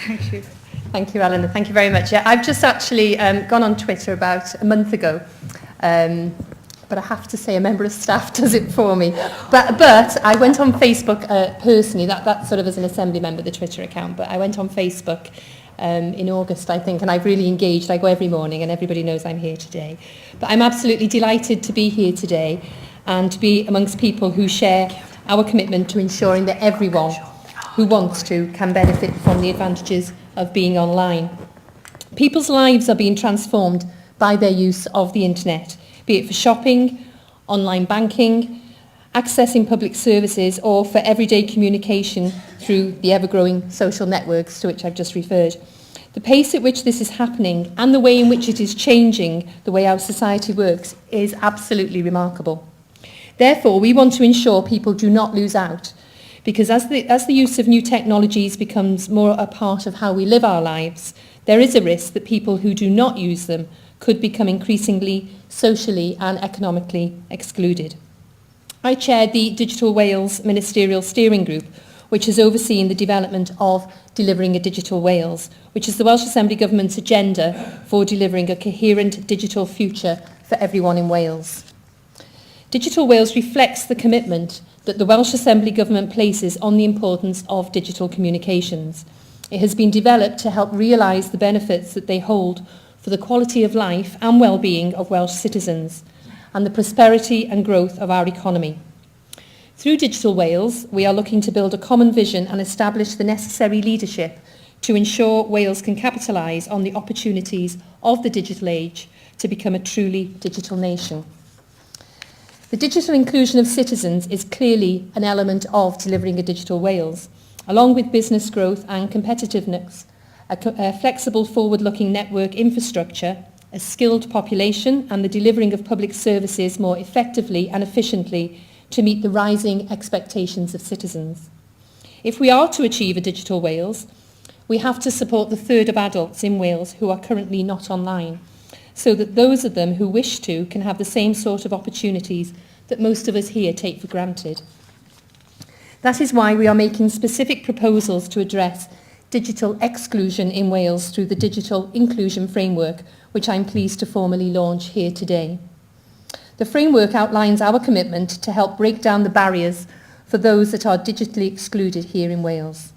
Thank you. Thank you, Eleanor. Thank you very much. Yeah, I've just actually gone on Twitter about a month ago, but I have to say a member of staff does it for me. But I went on Facebook personally, that sort of as an Assembly member, the Twitter account, but I went on Facebook in August, I think, and I've really engaged. I go every morning and everybody knows I'm here today. But I'm absolutely delighted to be here today and to be amongst people who share our commitment to ensuring that everyone who wants to can benefit from the advantages of being online. People's lives are being transformed by their use of the internet, be it for shopping, online banking, accessing public services, or for everyday communication through the ever-growing social networks to which I've just referred. The pace at which this is happening and the way in which it is changing the way our society works is absolutely remarkable. Therefore, we want to ensure people do not lose out, because as the use of new technologies becomes more a part of how we live our lives, there is a risk that people who do not use them could become increasingly socially and economically excluded. I chair the Digital Wales Ministerial Steering Group, which has overseen the development of Delivering a Digital Wales, which is the Welsh Assembly Government's agenda for delivering a coherent digital future for everyone in Wales. Digital Wales reflects the commitment that the Welsh Assembly Government places on the importance of digital communications. It has been developed to help realise the benefits that they hold for the quality of life and well-being of Welsh citizens and the prosperity and growth of our economy. Through Digital Wales, we are looking to build a common vision and establish the necessary leadership to ensure Wales can capitalise on the opportunities of the digital age to become a truly digital nation. The digital inclusion of citizens is clearly an element of delivering a digital Wales, along with business growth and competitiveness, a flexible forward-looking network infrastructure, a skilled population, and the delivering of public services more effectively and efficiently to meet the rising expectations of citizens. If we are to achieve a digital Wales, we have to support the third of adults in Wales who are currently not online, so that those of them who wish to can have the same sort of opportunities that most of us here take for granted. That is why we are making specific proposals to address digital exclusion in Wales through the Digital Inclusion Framework, which I'm pleased to formally launch here today. The framework outlines our commitment to help break down the barriers for those that are digitally excluded here in Wales.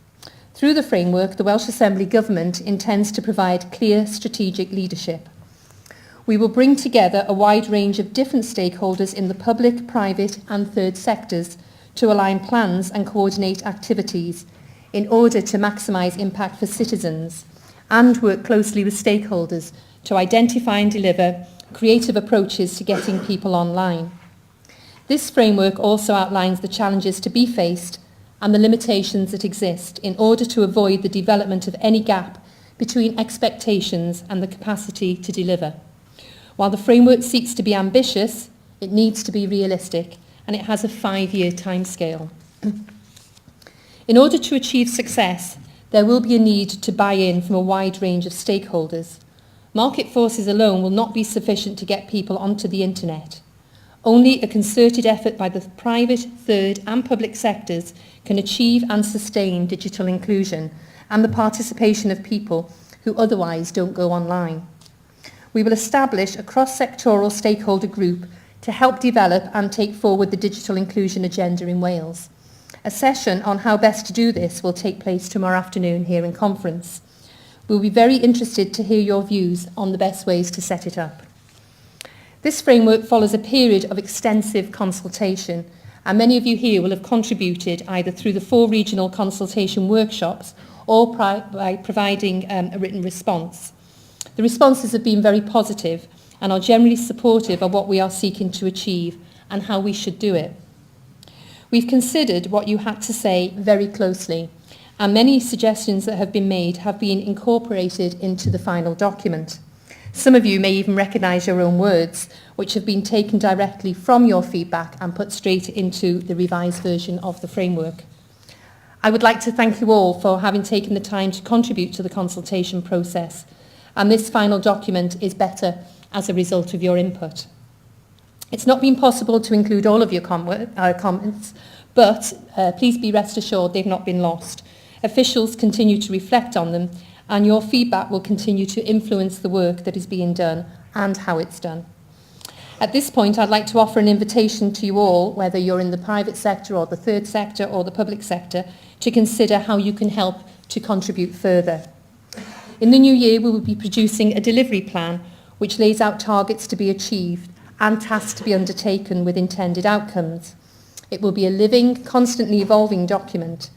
Through the framework, the Welsh Assembly Government intends to provide clear strategic leadership. We will bring together a wide range of different stakeholders in the public, private and third sectors to align plans and coordinate activities in order to maximise impact for citizens and work closely with stakeholders to identify and deliver creative approaches to getting people online. This framework also outlines the challenges to be faced and the limitations that exist in order to avoid the development of any gap between expectations and the capacity to deliver. While the framework seeks to be ambitious, it needs to be realistic, and it has a 5-year timescale. In order to achieve success, there will be a need to buy in from a wide range of stakeholders. Market forces alone will not be sufficient to get people onto the internet. Only a concerted effort by the private, third and public sectors can achieve and sustain digital inclusion and the participation of people who otherwise don't go online. We will establish a cross-sectoral stakeholder group to help develop and take forward the digital inclusion agenda in Wales. A session on how best to do this will take place tomorrow afternoon here in conference. We'll be very interested to hear your views on the best ways to set it up. This framework follows a period of extensive consultation, and many of you here will have contributed either through the 4 regional consultation workshops or by providing a written response. The responses have been very positive and are generally supportive of what we are seeking to achieve and how we should do it. We've considered what you had to say very closely, and many suggestions that have been made have been incorporated into the final document. Some of you may even recognise your own words, which have been taken directly from your feedback and put straight into the revised version of the framework. I would like to thank you all for having taken the time to contribute to the consultation process, and this final document is better as a result of your input. It's not been possible to include all of your comments, but please be rest assured they've not been lost. Officials continue to reflect on them, and your feedback will continue to influence the work that is being done and how it's done. At this point, I'd like to offer an invitation to you all, whether you're in the private sector or the third sector or the public sector, to consider how you can help to contribute further. In the new year, we will be producing a delivery plan which lays out targets to be achieved and tasks to be undertaken with intended outcomes. It will be a living, constantly evolving document.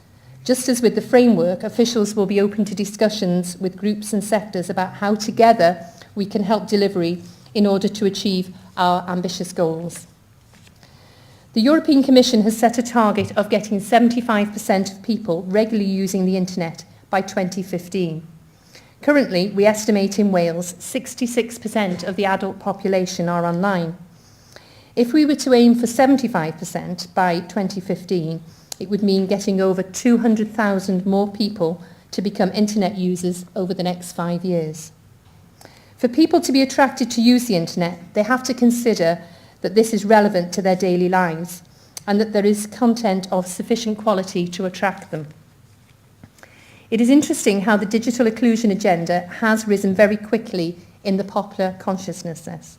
Just as with the framework, officials will be open to discussions with groups and sectors about how together we can help delivery in order to achieve our ambitious goals. The European Commission has set a target of getting 75% of people regularly using the internet by 2015. Currently, we estimate in Wales 66% of the adult population are online. If we were to aim for 75% by 2015, it would mean getting over 200,000 more people to become internet users over the next 5 years. For people to be attracted to use the internet, they have to consider that this is relevant to their daily lives and that there is content of sufficient quality to attract them. It is interesting how the digital inclusion agenda has risen very quickly in the popular consciousness.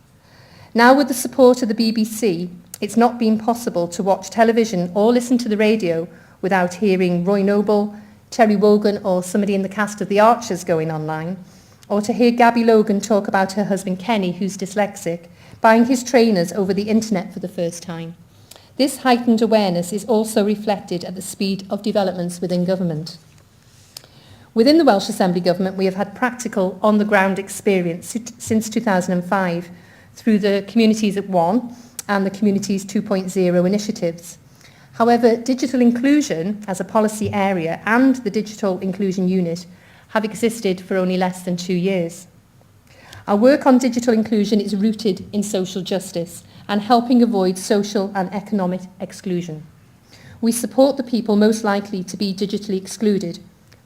Now, with the support of the BBC, it's not been possible to watch television or listen to the radio without hearing Roy Noble, Terry Wogan or somebody in the cast of The Archers going online, or to hear Gabby Logan talk about her husband Kenny, who's dyslexic, buying his trainers over the internet for the first time. This heightened awareness is also reflected at the speed of developments within government. Within the Welsh Assembly Government, we have had practical on-the-ground experience since 2005 through the Communities at One and the Communities 2.0 initiatives. However, digital inclusion as a policy area and the Digital Inclusion Unit have existed for only less than 2 years. Our work on digital inclusion is rooted in social justice and helping avoid social and economic exclusion. We support the people most likely to be digitally excluded: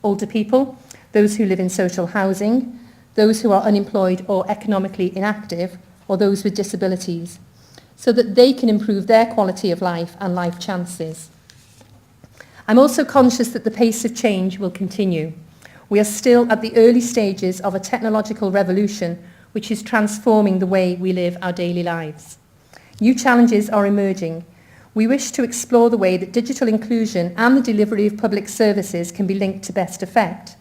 older people, those who live in social housing, those who are unemployed or economically inactive, or those with disabilities, so that they can improve their quality of life and life chances. I'm also conscious that the pace of change will continue. We are still at the early stages of a technological revolution which is transforming the way we live our daily lives. New challenges are emerging. We wish to explore the way that digital inclusion and the delivery of public services can be linked to best effect.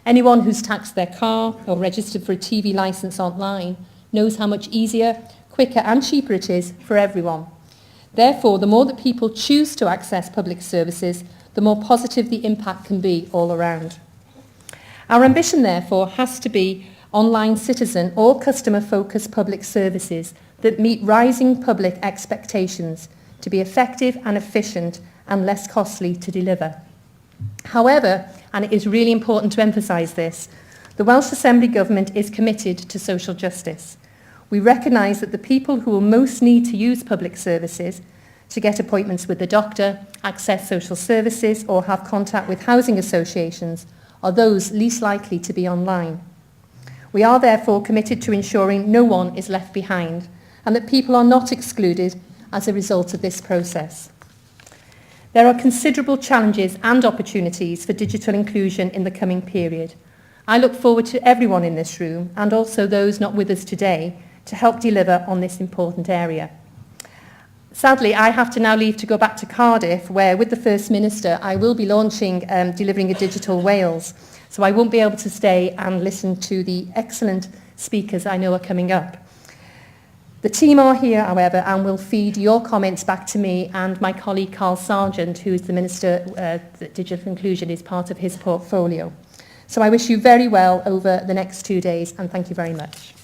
Anyone who's taxed their car or registered for a TV licence online knows how much easier, quicker and cheaper it is for everyone. Therefore, the more that people choose to access public services, the more positive the impact can be all around. Our ambition, therefore, has to be online citizen or customer-focused public services that meet rising public expectations to be effective and efficient and less costly to deliver. However, and it is really important to emphasise this, the Welsh Assembly Government is committed to social justice. We recognise that the people who will most need to use public services to get appointments with the doctor, access social services or have contact with housing associations are those least likely to be online. We are therefore committed to ensuring no one is left behind and that people are not excluded as a result of this process. There are considerable challenges and opportunities for digital inclusion in the coming period. I look forward to everyone in this room and also those not with us today to help deliver on this important area. Sadly, I have to now leave to go back to Cardiff, where with the First Minister I will be launching Delivering a Digital Wales. So I won't be able to stay and listen to the excellent speakers I know are coming up. The team are here, however, and will feed your comments back to me and my colleague Carl Sargent, who is the Minister that Digital Inclusion is part of his portfolio. So I wish you very well over the next 2 days, and thank you very much.